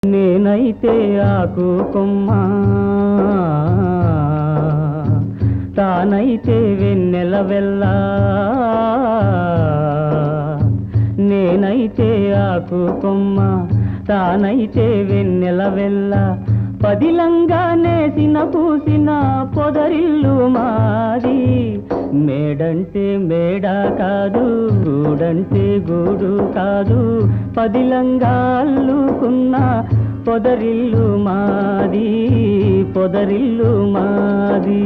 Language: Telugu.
నేనైతే ఆకు కొమ్మ, తానైతే వెన్నెల వెల్ల. నేనైతే ఆకు కొమ్మ, తానైతే వెన్నెల వెల్ల. పదిలంగా నేసిన పూసిన పొదరిల్లు మాది. మేడంటే మేడ కాదు, గూడంటే గూడు కాదు. పదిలంగా అల్లుకున్న పొదరిల్లు మాది, పొదరిల్లు మాది.